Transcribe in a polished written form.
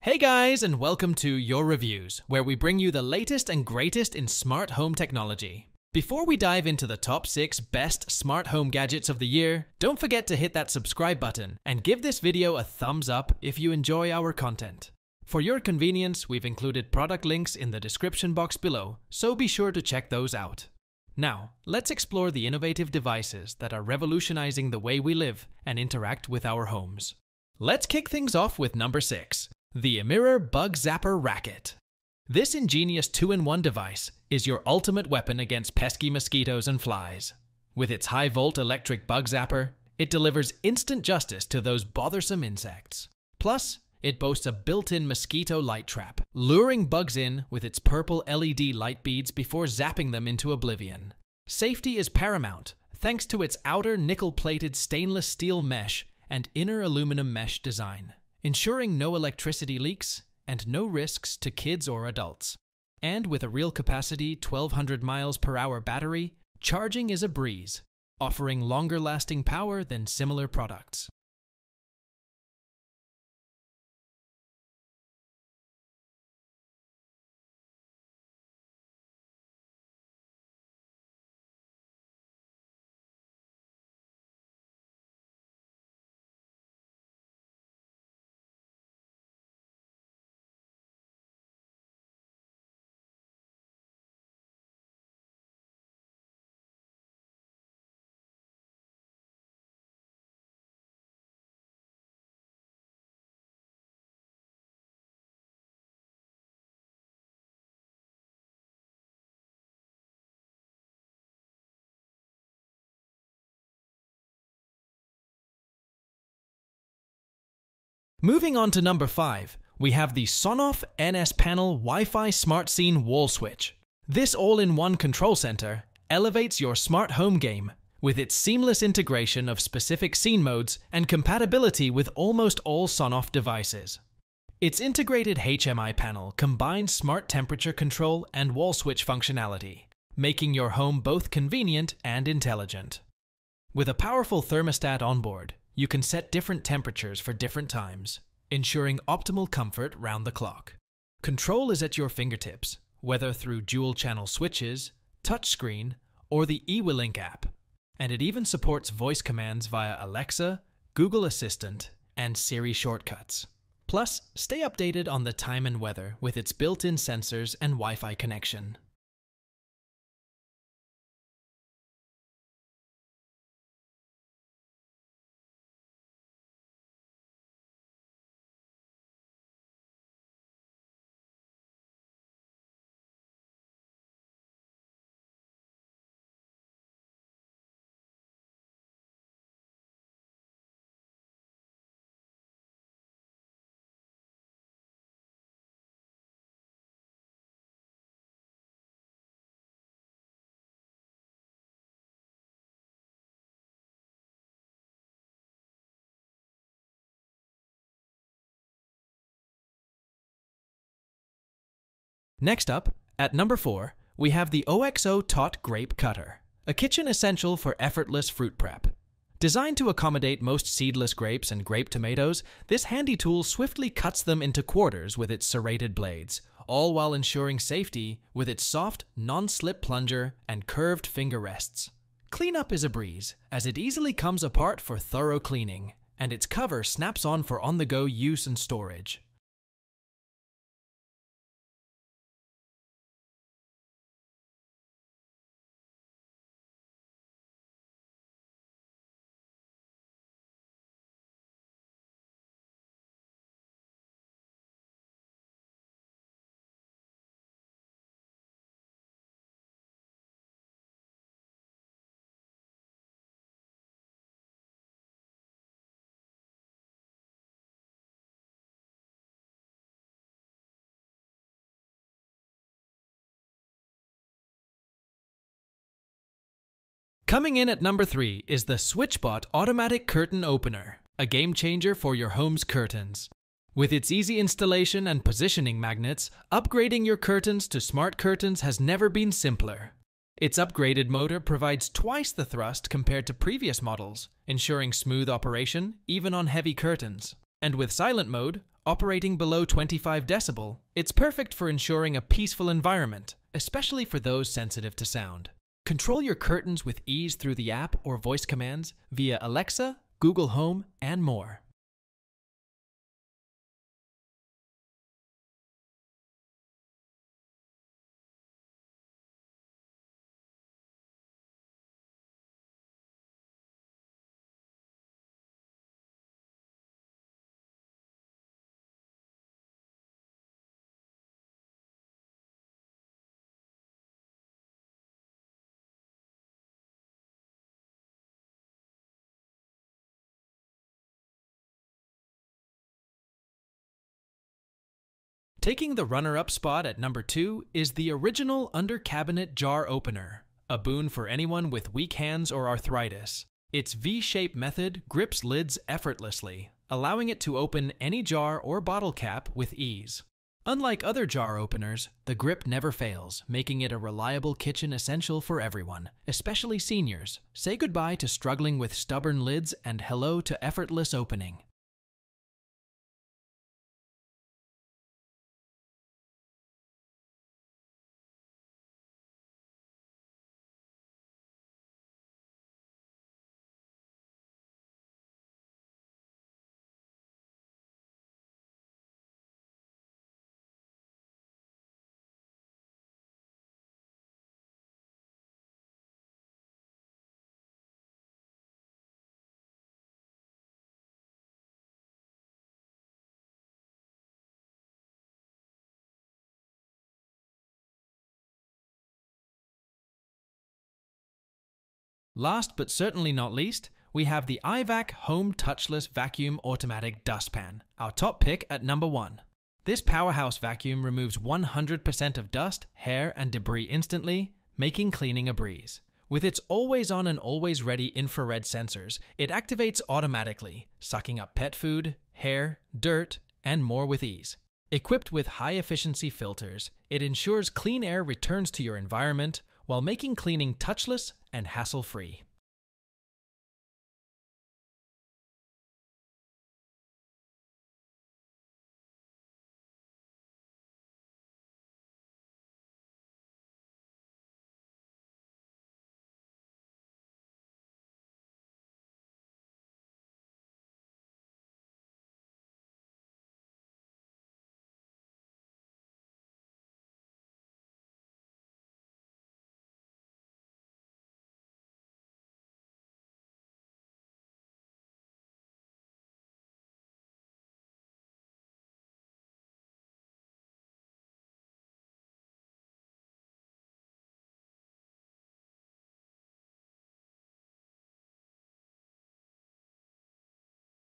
Hey guys, and welcome to Your Reviews, where we bring you the latest and greatest in smart home technology. Before we dive into the top 6 best smart home gadgets of the year, don't forget to hit that subscribe button and give this video a thumbs up if you enjoy our content. For your convenience, we've included product links in the description box below, so be sure to check those out. Now, let's explore the innovative devices that are revolutionizing the way we live and interact with our homes. Let's kick things off with number 6. The imirror Bug Zapper Racket. This ingenious 2-in-1 device is your ultimate weapon against pesky mosquitoes and flies. With its high-volt electric bug zapper, it delivers instant justice to those bothersome insects. Plus, it boasts a built-in mosquito light trap, luring bugs in with its purple LED light beads before zapping them into oblivion. Safety is paramount, thanks to its outer nickel-plated stainless steel mesh and inner aluminum mesh design, ensuring no electricity leaks and no risks to kids or adults. And with a real capacity 1200 miles per hour battery, charging is a breeze, offering longer lasting power than similar products. Moving on to number 5, we have the SONOFF NSPanel Wi-Fi Smart Scene Wall Switch. This all-in-one control center elevates your smart home game with its seamless integration of specific scene modes and compatibility with almost all SONOFF devices. Its integrated HMI panel combines smart temperature control and wall switch functionality, making your home both convenient and intelligent. With a powerful thermostat onboard, you can set different temperatures for different times, ensuring optimal comfort round the clock. Control is at your fingertips, whether through dual-channel switches, touchscreen, or the eWillink app. And it even supports voice commands via Alexa, Google Assistant, and Siri shortcuts. Plus, stay updated on the time and weather with its built-in sensors and Wi-Fi connection. Next up, at number 4, we have the OXO Tot Grape Cutter, a kitchen essential for effortless fruit prep. Designed to accommodate most seedless grapes and grape tomatoes, this handy tool swiftly cuts them into quarters with its serrated blades, all while ensuring safety with its soft, non-slip plunger and curved finger rests. Cleanup is a breeze, as it easily comes apart for thorough cleaning, and its cover snaps on for on-the-go use and storage. Coming in at number 3 is the SwitchBot Automatic Curtain Opener, a game changer for your home's curtains. With its easy installation and positioning magnets, upgrading your curtains to smart curtains has never been simpler. Its upgraded motor provides twice the thrust compared to previous models, ensuring smooth operation even on heavy curtains. And with silent mode, Operating below 25 decibel, it's perfect for ensuring a peaceful environment, especially for those sensitive to sound. Control your curtains with ease through the app or voice commands via Alexa, Google Home, and more. Taking the runner-up spot at number 2 is the original under-cabinet jar opener, a boon for anyone with weak hands or arthritis. Its V-shape method grips lids effortlessly, allowing it to open any jar or bottle cap with ease. Unlike other jar openers, the grip never fails, making it a reliable kitchen essential for everyone, especially seniors. Say goodbye to struggling with stubborn lids and hello to effortless opening. Last but certainly not least, we have the EyeVac Home Touchless Vacuum Automatic Dustpan, our top pick at number 1. This powerhouse vacuum removes 100% of dust, hair, and debris instantly, making cleaning a breeze. With its always-on and always-ready infrared sensors, it activates automatically, sucking up pet food, hair, dirt, and more with ease. Equipped with high-efficiency filters, it ensures clean air returns to your environment while making cleaning touchless and hassle-free.